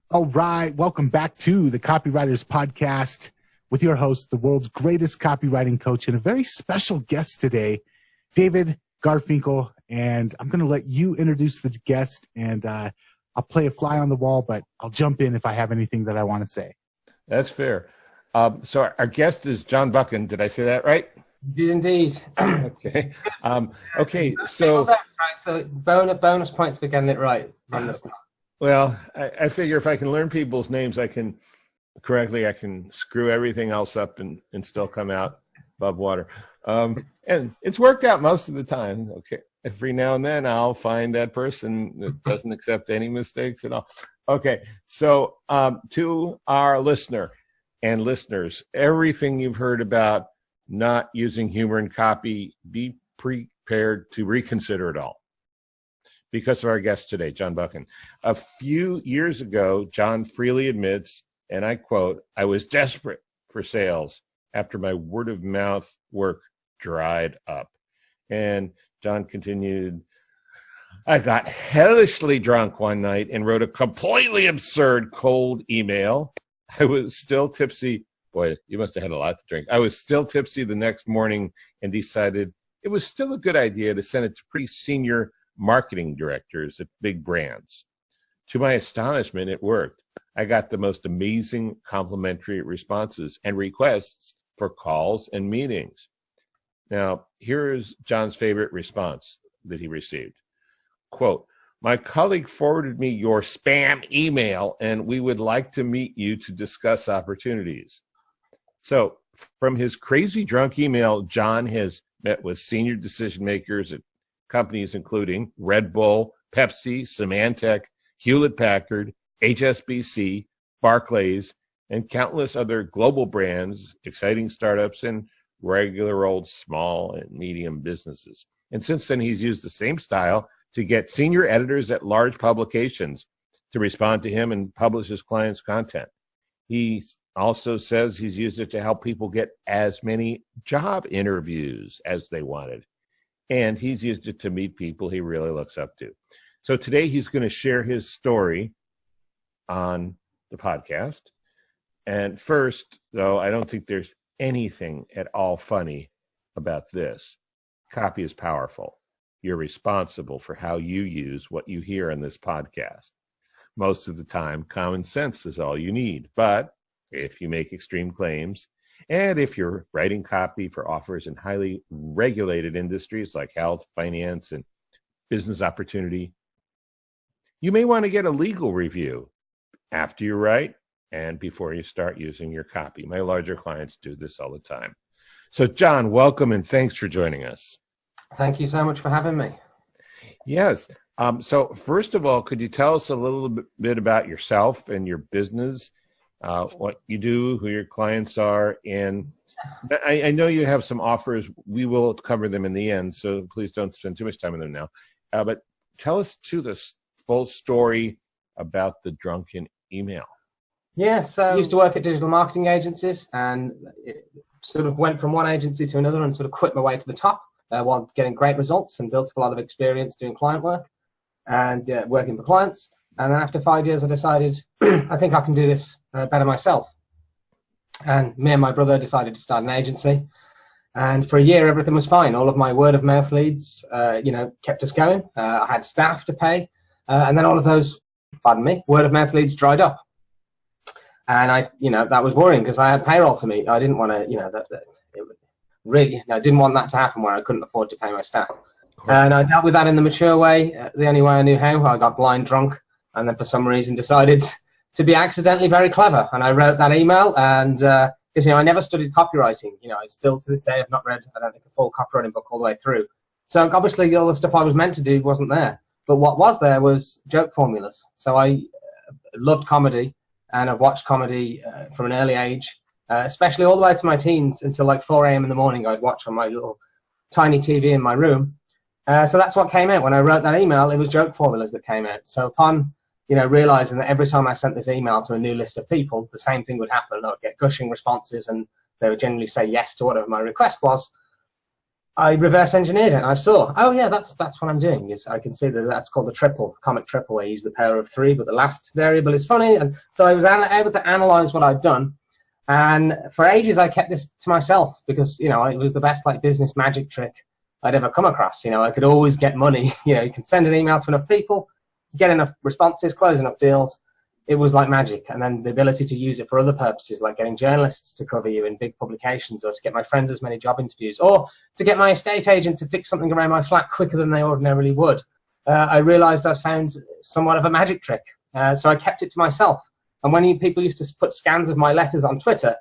All right. Welcome back to the Copywriters Podcast with your host, the world's greatest copywriting coach, and a very special guest today, David Garfinkel. And I'm going to let you introduce the guest, and I'll play a fly on the wall, but I'll jump in if I have anything that I want to say. That's fair. So our guest is John Buchan. Did I say that right? You did indeed. Okay. So bonus points for getting it right. Well, I figure if I can learn people's names, I can screw everything else up and still come out above water. And it's worked out most of the time. Okay. Every now and then I'll find that person that doesn't accept any mistakes at all. Okay. So to our listeners, everything you've heard about not using humor in copy, be prepared to reconsider it all. Because of our guest today, John Buchan. A few years ago, John freely admits, and I quote, "I was desperate for sales after my word of mouth work dried up." And John continued, "I got hellishly drunk one night and wrote a completely absurd cold email. I was still tipsy." Boy, you must have had a lot to drink. "I was still tipsy the next morning and decided it was still a good idea to send it to pretty senior marketing directors at big brands. To my astonishment, it worked. I got the most amazing complimentary responses and requests for calls and meetings." Now, here's John's favorite response that he received. Quote, "My colleague forwarded me your spam email, and we would like to meet you to discuss opportunities." So from his crazy drunk email, John has met with senior decision makers at companies including Red Bull, Pepsi, Symantec, Hewlett-Packard, HSBC, Barclays, and countless other global brands, exciting startups, and regular old small and medium businesses. And since then, he's used the same style to get senior editors at large publications to respond to him and publish his clients' content. He also says he's used it to help people get as many job interviews as they wanted. And he's used it to meet people he really looks up to. So today he's going to share his story on the podcast. And first, though, I don't think there's anything at all funny about this. Copy is powerful. You're responsible for how you use what you hear in this podcast. Most of the time, common sense is all you need. But if you make extreme claims, and if you're writing copy for offers in highly regulated industries like health, finance, and business opportunity, you may want to get a legal review after you write and before you start using your copy. My larger clients do this all the time. So, John, welcome and thanks for joining us. Thank you so much for having me. Yes. So first of all, could you tell us a little bit about yourself and your business? What you do, who your clients are, and I know you have some offers. We will cover them in the end, so please don't spend too much time on them now. But tell us the full story about the drunken email. Yes, so I used to work at digital marketing agencies, and it sort of went from one agency to another and sort of quit my way to the top while getting great results and built up a lot of experience doing client work and working for clients. And then after 5 years, I decided I think I can do this better myself. And me and my brother decided to start an agency. And for a year, everything was fine. All of my word of mouth leads, kept us going. I had staff to pay. And then all of those, word of mouth leads dried up. And that was worrying because I had payroll to meet. I didn't want to, I didn't want that to happen where I couldn't afford to pay my staff. And I dealt with that in the mature way, the only way I knew how. I got blind drunk. And then for some reason decided to be accidentally very clever. And I wrote that email and, because, I never studied copywriting. I still to this day have not read, I don't think, a full copywriting book all the way through. So obviously all the stuff I was meant to do wasn't there. But what was there was joke formulas. So I loved comedy and I've watched comedy from an early age, especially all the way to my teens until like 4 a.m. in the morning. I'd watch on my little tiny TV in my room. So that's what came out. When I wrote that email, it was joke formulas that came out. So upon realizing that every time I sent this email to a new list of people, the same thing would happen. I would get gushing responses and they would generally say yes to whatever my request was. I reverse engineered it, and I saw, oh yeah, that's what I'm doing. Is I can see that that's called the triple, comic triple, where you use the power of 3, but the last variable is funny. And so I was able to analyze what I'd done. And for ages, I kept this to myself because, you know, it was the best like business magic trick I'd ever come across. You know, I could always get money. You know, you can send an email to enough people, get enough responses, close enough deals. It was like magic. And then the ability to use it for other purposes, like getting journalists to cover you in big publications, or to get my friends as many job interviews, or to get my estate agent to fix something around my flat quicker than they ordinarily would. I realized I'd found somewhat of a magic trick. So I kept it to myself. And when people used to put scans of my letters on Twitter,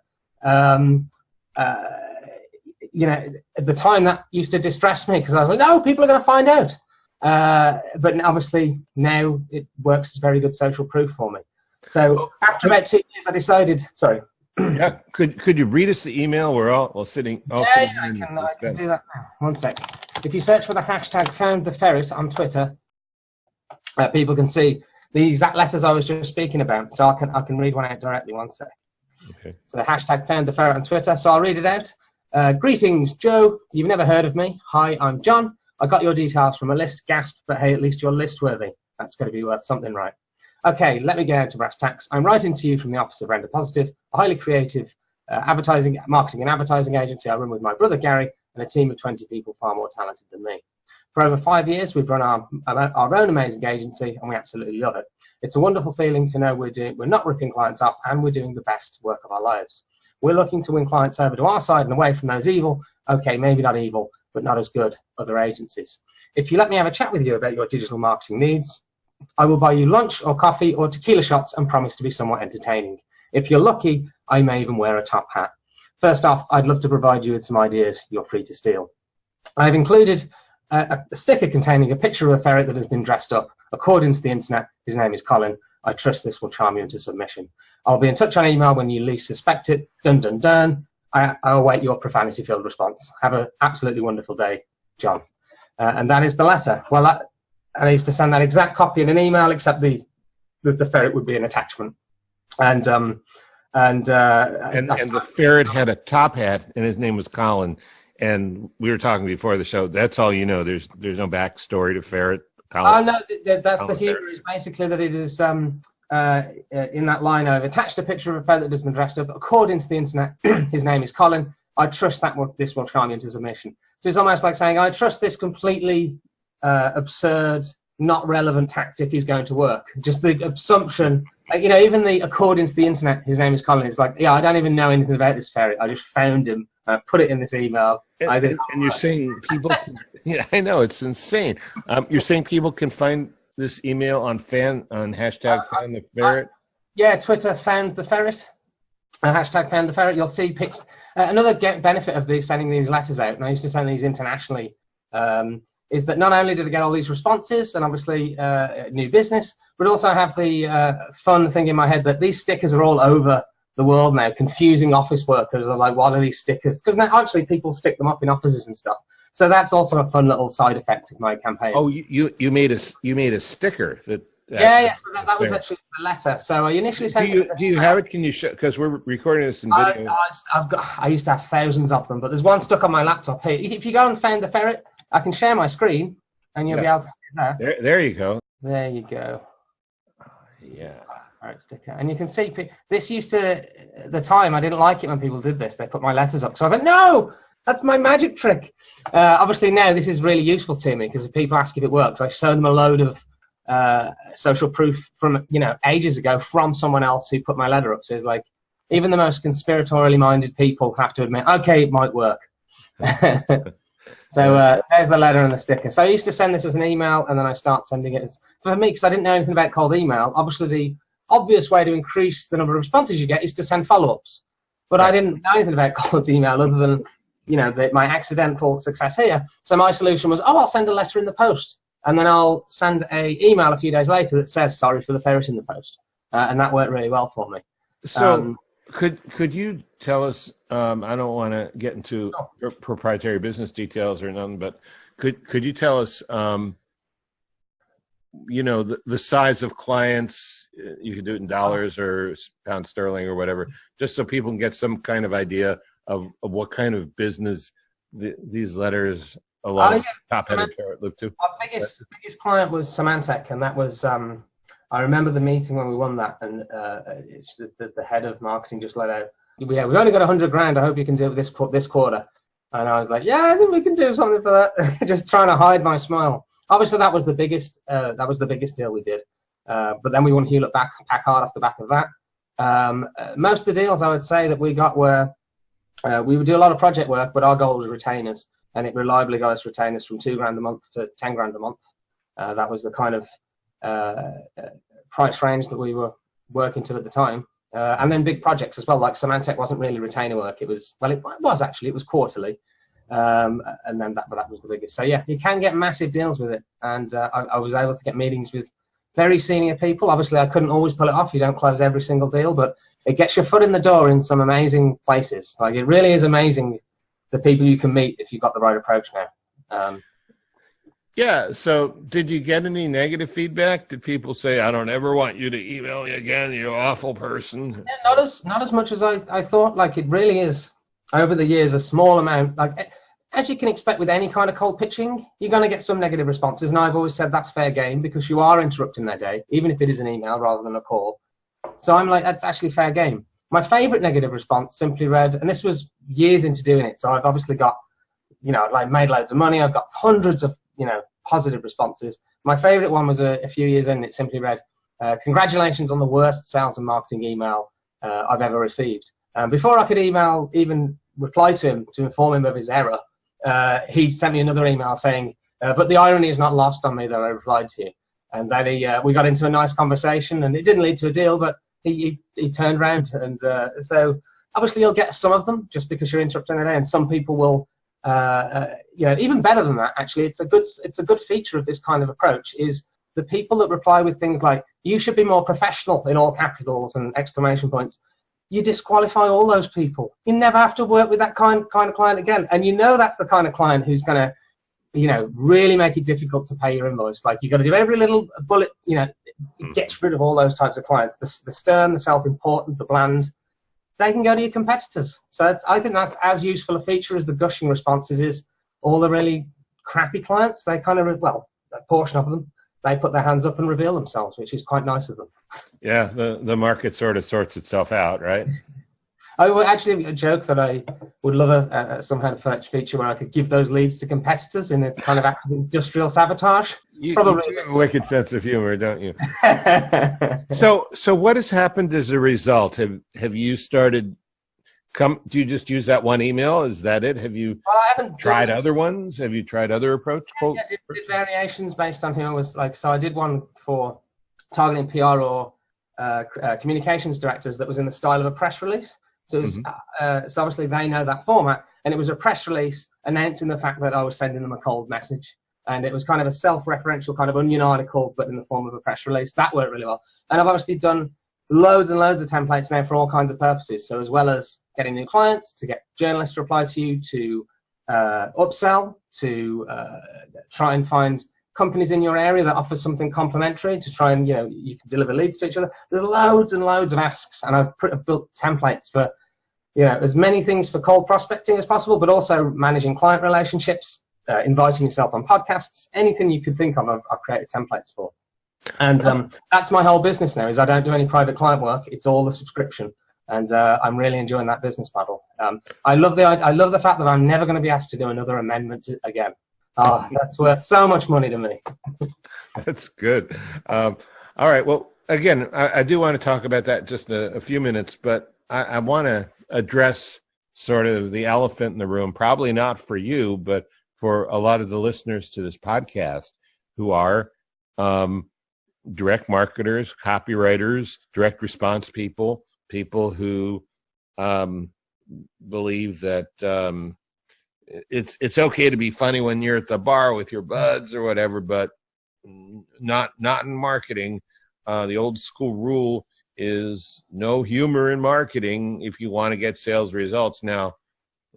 you know, at the time that used to distress me because I was like, no, people are going to find out. But obviously now it works as very good social proof for me. So after about 2 years, I decided. Sorry. Yeah. Could you read us the email? We're all sitting. I can do that now. One sec. If you search for the hashtag #FoundTheFerret on Twitter, people can see the exact letters I was just speaking about. So I can read one out directly. One sec. Okay. So the hashtag #FoundTheFerret on Twitter. So I'll read it out. Greetings, Joe. You've never heard of me. Hi, I'm John. I got your details from a list. Gasp, but hey, at least you're list worthy. That's going to be worth something, right? Okay, let me get out to brass tacks. I'm writing to you from the office of Render Positive, a highly creative marketing and advertising agency I run with my brother Gary and a team of 20 people far more talented than me. For over 5 years, we've run our own amazing agency, and we absolutely love it. It's a wonderful feeling to know we're not ripping clients off, and we're doing the best work of our lives. We're looking to win clients over to our side and away from those evil, okay, maybe not evil, but not as good, other agencies. If you let me have a chat with you about your digital marketing needs, I will buy you lunch or coffee or tequila shots and promise to be somewhat entertaining. If you're lucky, I may even wear a top hat. First off, I'd love to provide you with some ideas you're free to steal. I've included a sticker containing a picture of a ferret that has been dressed up. According to the internet, his name is Colin. I trust this will charm you into submission. I'll be in touch on email when you least suspect it. Dun, dun, dun. I await your profanity-filled response. Have an absolutely wonderful day, John. And that is the letter. Well, I used to send that exact copy in an email, except the ferret would be an attachment. And the ferret had a top hat, and his name was Colin. And we were talking before the show. That's all you know. There's no backstory to ferret. Colin. Oh no, that's Colin the humor. Is basically that it is in that line. I've attached a picture of a ferret that has been dressed up. According to the internet, his name is Colin. I trust this will charm you into submission. So it's almost like saying, I trust this completely absurd, not relevant tactic is going to work. Just the assumption, you know, even the according to the internet, his name is Colin. It's like, yeah, I don't even know anything about this ferret. I just found him. I put it in this email. And you're saying people, yeah, I know, it's insane. You're saying people can find this email on hashtag Found the Ferret? Yeah, Twitter Found the Ferret. Hashtag Found the Ferret. You'll see another benefit of sending these letters out, and I used to send these internationally, is that not only did I get all these responses and obviously new business, but also have the fun thing in my head that these stickers are all over the world now, confusing office workers. Are like, what are these stickers? Because now actually people stick them up in offices and stuff. So that's also a fun little side effect of my campaign. Oh, you made a sticker that. Yeah. So that was actually the letter. So I initially sent it. Do you have it? Can you show? Because we're recording this in video. I used to have thousands of them, but there's one stuck on my laptop here. If you go and Found the Ferret, I can share my screen, and you'll be able to see it there. There you go. There you go. Yeah. Ferret sticker, and you can see this used to. At the time, I didn't like it when people did this. They put my letters up, so I was like, no. That's my magic trick. Obviously, now this is really useful to me because if people ask if it works, I've shown them a load of social proof from ages ago from someone else who put my letter up. So it's like even the most conspiratorially minded people have to admit, okay, it might work. So there's the letter and the sticker. So I used to send this as an email, and then I start sending it as for me because I didn't know anything about cold email. Obviously, the obvious way to increase the number of responses you get is to send follow-ups, but I didn't know anything about cold email other than my accidental success here. So my solution was, I'll send a letter in the post. And then I'll send an email a few days later that says, sorry for the ferret in the post. And that worked really well for me. So could you tell us, I don't want to get into proprietary business details or none, but could you tell us, the size of clients? You could do it in dollars or pound sterling or whatever, just so people can get some kind of idea of what kind of business these letters along yeah. top header chart look to? Our biggest client was Symantec, and that was I remember the meeting when we won that, and the head of marketing just let out, we've only got 100 grand. I hope you can do it this quarter. And I was like, yeah, I think we can do something for that. Just trying to hide my smile. Obviously, that was the biggest deal we did. But then we won Hewlett Packard off the back of that. Most of the deals I would say that we got were we would do a lot of project work, but our goal was retainers, and it reliably got us retainers from $2,000 a month to $10,000 a month. That was the kind of price range that we were working to at the time. And then big projects as well, like Symantec wasn't really retainer work. It was quarterly. And then that was the biggest. So yeah, you can get massive deals with it. And I was able to get meetings with very senior people. Obviously, I couldn't always pull it off. You don't close every single deal, but it gets your foot in the door in some amazing places. Like, it really is amazing the people you can meet if you've got the right approach now. Yeah. So did you get any negative feedback? Did people say, I don't ever want you to email me again, you awful person? Yeah, not as much as I thought. Like, it really is, over the years, a small amount. Like, as you can expect with any kind of cold pitching, you're going to get some negative responses. And I've always said that's fair game, because you are interrupting their day, even if it is an email rather than a call. So I'm like, that's actually fair game. My favorite negative response simply read, and this was years into doing it, so I've obviously got, like, made loads of money. I've got hundreds of, positive responses. My favorite one was a few years in. It simply read, congratulations on the worst sales and marketing email I've ever received. Before I could even reply to him to inform him of his error, he sent me another email saying, but the irony is not lost on me that I replied to you. And then we got into a nice conversation, and it didn't lead to a deal, but he turned around. And so obviously you'll get some of them just because you're interrupting their day, and some people will, even better than that, actually, it's a good feature of this kind of approach is the people that reply with things like, you should be more professional, in all capitals and exclamation points. You disqualify all those people. You never have to work with that kind of client again. And that's the kind of client who's going to, really make it difficult to pay your invoice. Like, you've got to do every little bullet, it gets rid of all those types of clients. The stern, the self-important, the bland, they can go to your competitors. So I think that's as useful a feature as the gushing responses is. All the really crappy clients, they kind of, a portion of them, they put their hands up and reveal themselves, which is quite nice of them. Yeah, the market sort of sorts itself out, right? I would actually a joke that I would love some kind of feature where I could give those leads to competitors in a kind of active industrial sabotage. Probably. You have a wicked sense of humor, don't you? So what has happened as a result? Have you started? Do you just use that one email? Is that it? Have you tried other ones? Have you tried other approaches? Yeah, did variations based on who I was like. So I did one for targeting PR or communications directors that was in the style of a press release. So, it was, so obviously they know that format, and it was a press release announcing the fact that I was sending them a cold message. And it was kind of a self-referential kind of Onion article, but in the form of a press release. That worked really well. And I've obviously done loads and loads of templates now for all kinds of purposes. So as well as getting new clients, to get journalists to reply to you, to upsell, to try and find companies in your area that offer something complimentary, to try and, you can deliver leads to each other. There's loads and loads of asks, and I've built templates for, as many things for cold prospecting as possible, but also managing client relationships, inviting yourself on podcasts, anything you could think of, I've created templates for. And that's my whole business now, is I don't do any private client work. It's all a subscription. And I'm really enjoying that business model. I love the fact that I'm never going to be asked to do another amendment again. Oh, that's worth so much money to me. That's good. All right. Well, again, I do want to talk about that just a few minutes, but I want to address sort of the elephant in the room, probably not for you, but for a lot of the listeners to this podcast who are direct marketers, copywriters, direct response people who believe that it's okay to be funny when you're at the bar with your buds or whatever, but not in marketing. The old school rule is no humor in marketing if you want to get sales results. Now,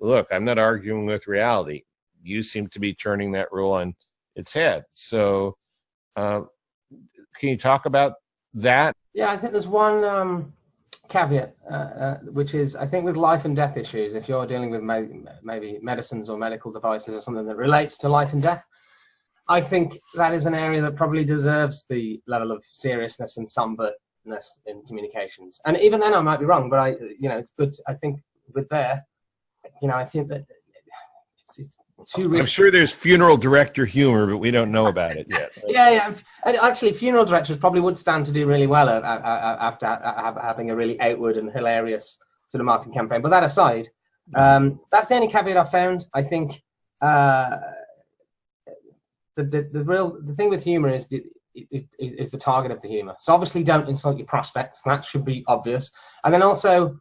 look, I'm not arguing with reality. You seem to be turning that rule on its head. So can you talk about that? Yeah, I think there's one caveat, which is, I think with life and death issues, if you're dealing with maybe medicines or medical devices or something that relates to life and death, I think that is an area that probably deserves the level of seriousness and somberness in communications. And even then, I might be wrong, but it's good. I think with there, I think that it's too risky. I'm sure there's funeral director humor, but we don't know about it yet. Yeah. And actually, funeral directors probably would stand to do really well after having a really outward and hilarious sort of marketing campaign. But that aside, that's the only caveat I've found. I think the thing with humor is the target of the humor. So obviously, don't insult your prospects. That should be obvious. And then also,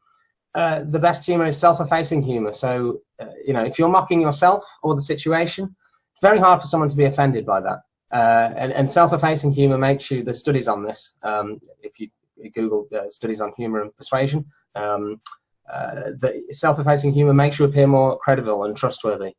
the best humor is self-effacing humor. So, if you're mocking yourself or the situation, it's very hard for someone to be offended by that. And self-effacing humor makes you, there's studies on this. If you Google studies on humor and persuasion, the self-effacing humor makes you appear more credible and trustworthy.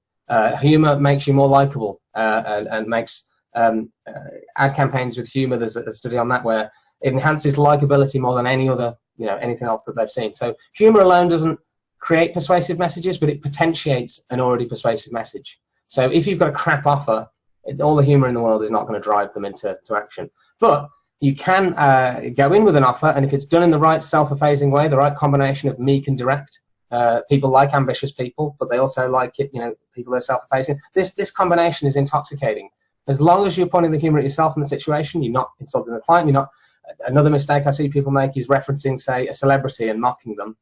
Humor makes you more likable and makes ad campaigns with humor. There's a study on that where it enhances likability more than any other, anything else that they've seen. So humor alone doesn't create persuasive messages, but it potentiates an already persuasive message. So if you've got a crap offer, all the humor in the world is not going to drive them into action. But you can go in with an offer, and if it's done in the right self-effacing way, the right combination of meek and direct, people like ambitious people, but they also like it, people that are self-effacing. This combination is intoxicating. As long as you're pointing the humor at yourself in the situation, you're not insulting the client, you're not. Another mistake I see people make is referencing, say, a celebrity and mocking them.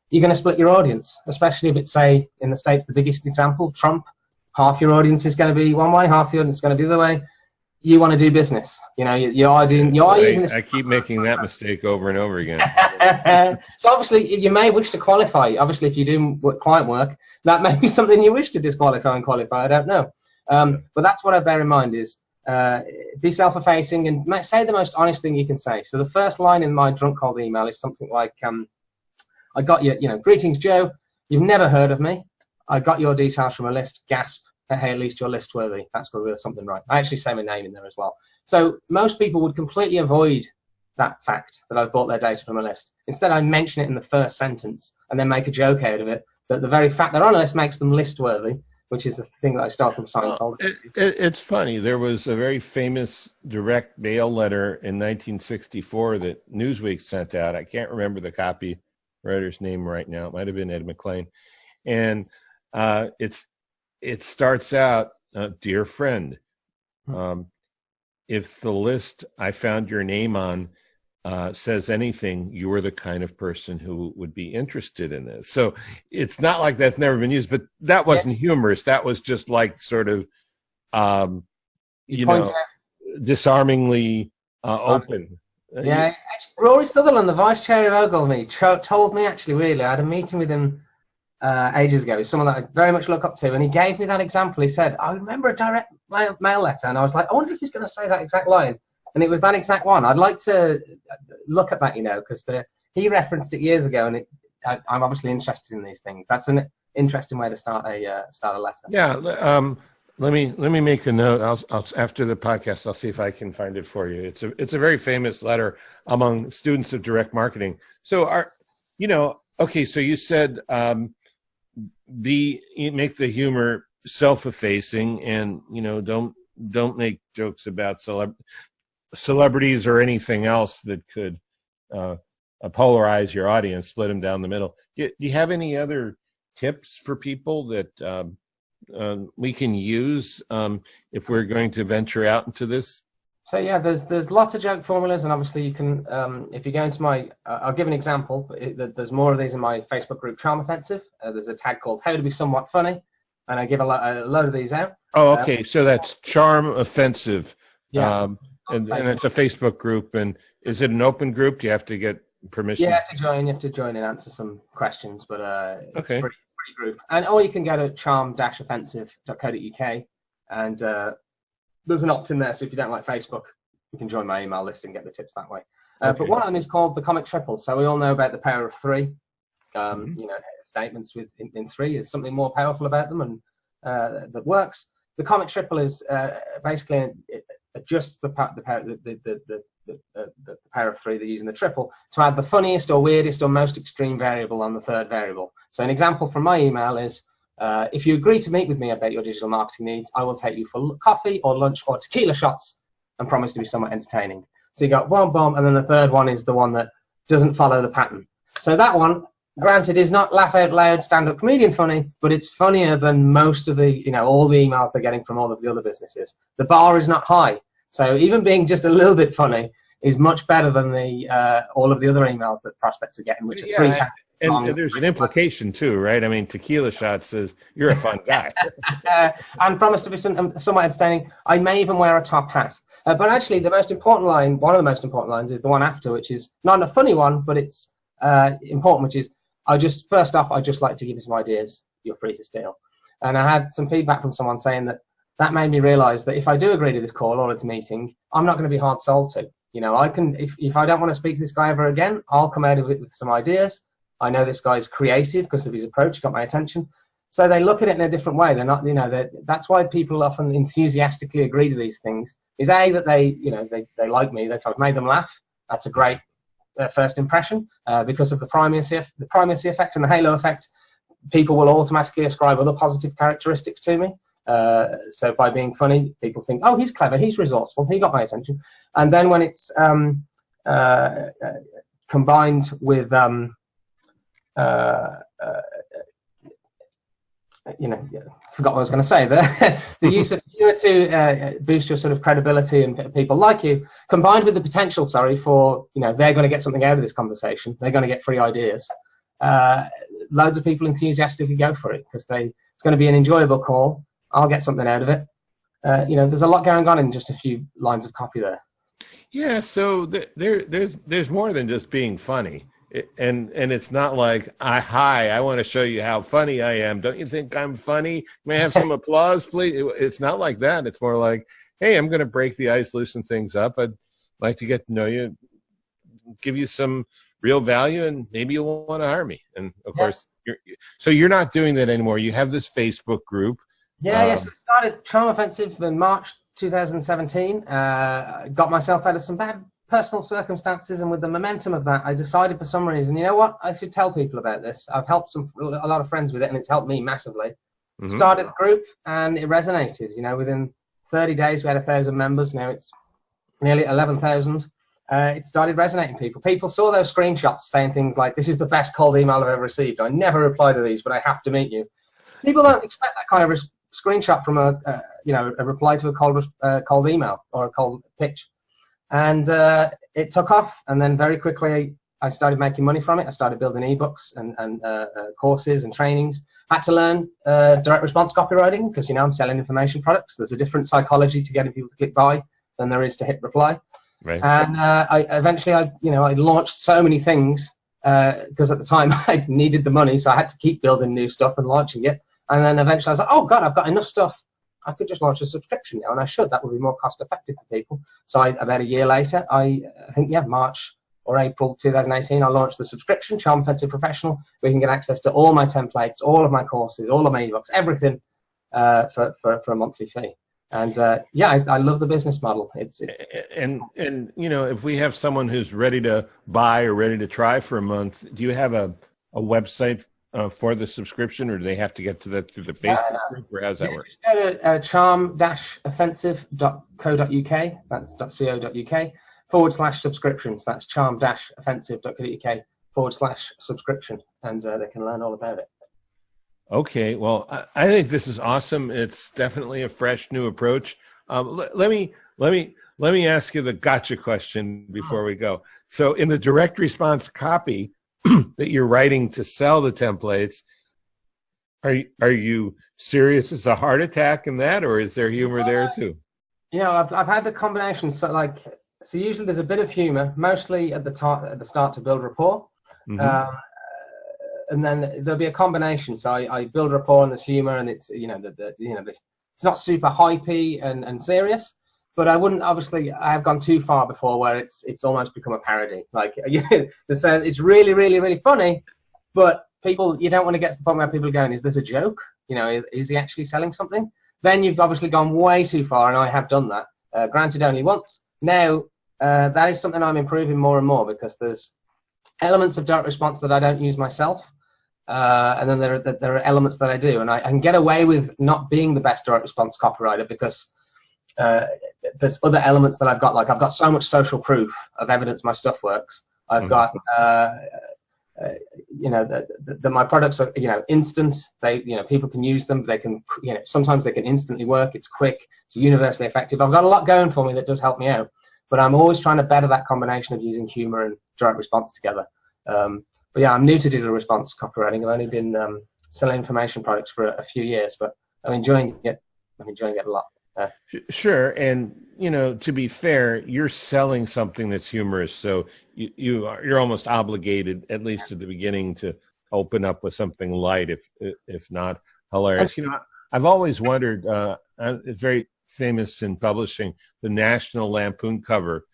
You're going to split your audience, especially if it's, say, in the States, the biggest example, Trump. Half your audience is going to be one way, half the audience is going to be the other way. You want to do business. You are using this. I keep making that mistake over and over again. So obviously, you may wish to qualify. Obviously, if you do client work, that may be something you wish to disqualify and qualify. I don't know. But that's what I bear in mind is be self-effacing and say the most honest thing you can say. So the first line in my drunk cold email is something like, I got your, greetings, Joe. You've never heard of me. I got your details from a list. Gasp. Hey, at least you're list worthy. That's probably something right. I actually say my name in there as well. So most people would completely avoid that fact that I've bought their data from a list. Instead, I mention it in the first sentence and then make a joke out of it. But the very fact they're on a list makes them list worthy, which is the thing that I start from Seinfeld. It's funny. There was a very famous direct mail letter in 1964 that Newsweek sent out. I can't remember the copywriter's name right now. It might have been Ed McClain. And it starts out, dear friend, if the list I found your name on says anything, you are the kind of person who would be interested in this. So it's not like that's never been used, but that wasn't humorous. That was just like sort of, disarmingly open. Yeah, actually, Rory Sutherland, the vice chair of Ogilvy, told me actually, really, I had a meeting with him ages ago. He's someone that I very much look up to, and he gave me that example. He said, I remember a direct mail letter, and I was like, I wonder if he's going to say that exact line. And it was that exact one. I'd like to look at that, because he referenced it years ago, and I'm obviously interested in these things. That's an interesting way to start a letter. Yeah. Let me make a note. I'll after the podcast, I'll see if I can find it for you. It's a very famous letter among students of direct marketing. So okay. So you said make the humor self-effacing, and don't make jokes about celebrities or anything else that could polarize your audience, split them down the middle. Do you have any other tips for people that we can use if we're going to venture out into this? So yeah, there's lots of joke formulas, and obviously you can, if you go into my, I'll give an example. There's more of these in my Facebook group, Charm Offensive. There's a tag called How to Be Somewhat Funny, and I give a load of these out. Oh, okay. So that's Charm Offensive. Yeah. And it's a Facebook group. And is it an open group? Do you have to get permission? Yeah, you have to join and answer some questions, but it's okay. Pretty group. Or you can go to charm-offensive.co.uk, and there's an opt-in there, so if you don't like Facebook, you can join my email list and get the tips that way. Okay. But one of them is called the comic triple. So we all know about the power of three. Statements in three is something more powerful about them, and that works. The comic triple is basically adjusts the the pair of three, they're using the triple, to add the funniest or weirdest or most extreme variable on the third variable. So an example from my email is, if you agree to meet with me about your digital marketing needs, I will take you for coffee or lunch or tequila shots and promise to be somewhat entertaining. So you got boom, boom, and then the third one is the one that doesn't follow the pattern. So that one, granted, is not laugh out loud stand-up comedian funny, but it's funnier than most of the, all the emails they're getting from all of the other businesses. The bar is not high. So even being just a little bit funny is much better than the all of the other emails that prospects are getting, which are 3 seconds long. And there's an implication too, right? I mean, tequila shot says you're a fun guy. And promise to be somewhat entertaining. I may even wear a top hat. But actually, the most important line, one of the most important lines, is the one after, which is not a funny one, but it's important, which is, first off, I'd just like to give you some ideas. You're free to steal. And I had some feedback from someone saying that made me realize that if I do agree to this call or this meeting, I'm not going to be hard sold to. I can, if I don't want to speak to this guy ever again, I'll come out of it with some ideas. I know this guy's creative because of his approach, got my attention. So they look at it in a different way. They're not, that's why people often enthusiastically agree to these things. Is A, that they like me, that I've made them laugh. That's a great first impression because of the primacy effect and the halo effect. People will automatically ascribe other positive characteristics to me. So by being funny, people think, oh, he's clever, he's resourceful, he got my attention. And then when it's combined with I forgot what I was going to say. The use of humor to boost your sort of credibility and people like you, combined with the potential, for they're going to get something out of this conversation. They're going to get free ideas. Loads of people enthusiastically go for it because it's going to be an enjoyable call. I'll get something out of it. There's a lot going on in just a few lines of copy there. Yeah, so there's more than just being funny. And it's not like, I want to show you how funny I am. Don't you think I'm funny? May I have some applause, please? It's not like that. It's more like, hey, I'm going to break the ice, loosen things up. I'd like to get to know you, give you some real value, and maybe you'll want to hire me. And of course, you're not doing that anymore. You have this Facebook group. Yes. I started Charm Offensive in March 2017. Got myself out of some bad personal circumstances, and with the momentum of that, I decided for some reason, you know what, I should tell people about this. I've helped a lot of friends with it, and it's helped me massively. Mm-hmm. Started the group, and it resonated. Within 30 days, we had 1,000 members. Now it's nearly 11,000. It started resonating. People saw those screenshots saying things like, "This is the best cold email I've ever received. I never reply to these, but I have to meet you." People don't expect that kind of screenshot from a reply to a cold email or a cold pitch. And it took off, and then very quickly I started making money from it. I started building ebooks and courses and trainings. Had to learn direct response copywriting because I'm selling information products. There's a different psychology to getting people to click buy than there is to hit reply. Right. And I eventually launched so many things because at the time I needed the money, so I had to keep building new stuff and launching it. And then eventually I was like, oh God, I've got enough stuff. I could just launch a subscription now, and I should. That would be more cost effective for people. So about a year later, I think, March or April 2018, I launched the subscription, Charm Offensive Professional, where you can get access to all my templates, all of my courses, all of my ebooks, everything for a monthly fee. And I love the business model. It's and if we have someone who's ready to buy or ready to try for a month, do you have a website for the subscription, or do they have to get to that through the Facebook group, or how does that work? Just go to charm-offensive.co.uk, that's .co.uk/subscriptions. That's charm-offensive.co.uk/subscription, and they can learn all about it. Okay, well, I think this is awesome. It's definitely a fresh, new approach. Let me ask you the gotcha question before we go. So, in the direct response copy that you're writing to sell the templates, are you serious as a heart attack in that, or is there humor there too? I've had the combination. So usually there's a bit of humor, mostly at the start to build rapport, and then there'll be a combination. So I build rapport and there's humor, and it's it's not super hypey and serious. But I wouldn't, obviously, I have gone too far before where it's almost become a parody. It's really, really, really funny, but you don't want to get to the point where people are going, is this a joke? Is he actually selling something? Then you've obviously gone way too far, and I have done that. Granted, only once. Now, that is something I'm improving more and more, because there's elements of direct response that I don't use myself, and then there are elements that I do, and I can get away with not being the best direct response copywriter because there's other elements that I've got. Like, I've got so much social proof of evidence my stuff works. I've got that my products are instant. They people can use them. They can sometimes they can instantly work. It's quick. It's universally effective. I've got a lot going for me that does help me out. But I'm always trying to better that combination of using humor and direct response together. But yeah, I'm new to digital response copywriting. I've only been selling information products for a few years, but I'm enjoying it. I'm enjoying it a lot. Sure, and to be fair, you're selling something that's humorous, so you're almost obligated, at least at the beginning, to open up with something light, if not hilarious. I've always wondered. It's very famous in publishing, the National Lampoon cover,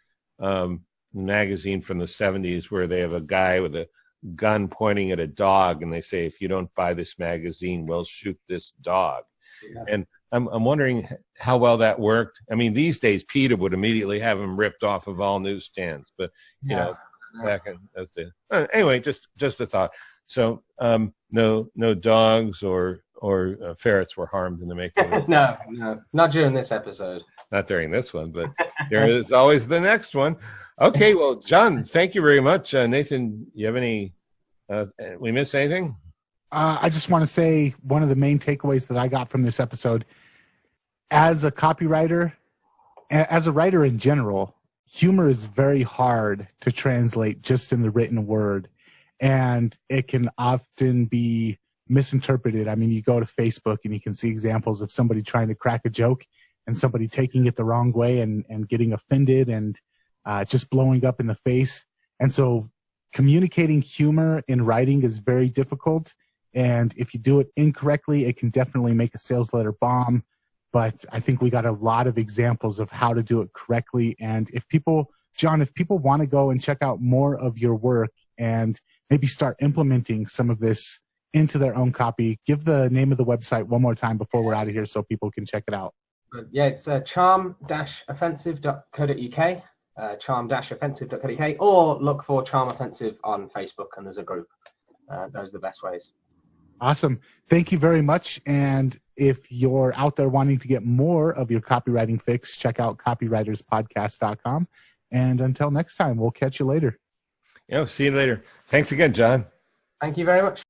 magazine from the 70s, where they have a guy with a gun pointing at a dog, and they say, "If you don't buy this magazine, we'll shoot this dog." Yeah. And I'm wondering how well that worked. I mean, these days, PETA would immediately have them ripped off of all newsstands. But back in those days, anyway, just a thought. So, no dogs or ferrets were harmed in the making of it. No, not during this episode. Not during this one, but there is always the next one. Okay, well, John, thank you very much. Nathan, you have any? We miss anything? I just want to say one of the main takeaways that I got from this episode, as a copywriter, as a writer in general, humor is very hard to translate just in the written word, and it can often be misinterpreted. I mean, you go to Facebook and you can see examples of somebody trying to crack a joke and somebody taking it the wrong way and getting offended and just blowing up in the face. And so communicating humor in writing is very difficult. And if you do it incorrectly, it can definitely make a sales letter bomb. But I think we got a lot of examples of how to do it correctly. And if people want to go and check out more of your work and maybe start implementing some of this into their own copy, give the name of the website one more time before we're out of here so people can check it out. Yeah, it's charm-offensive.co.uk, charm-offensive.co.uk, or look for Charm Offensive on Facebook, and there's a group. Those are the best ways. Awesome. Thank you very much. And if you're out there wanting to get more of your copywriting fix, check out copywriterspodcast.com. And until next time, we'll catch you later. See you later. Thanks again, John. Thank you very much.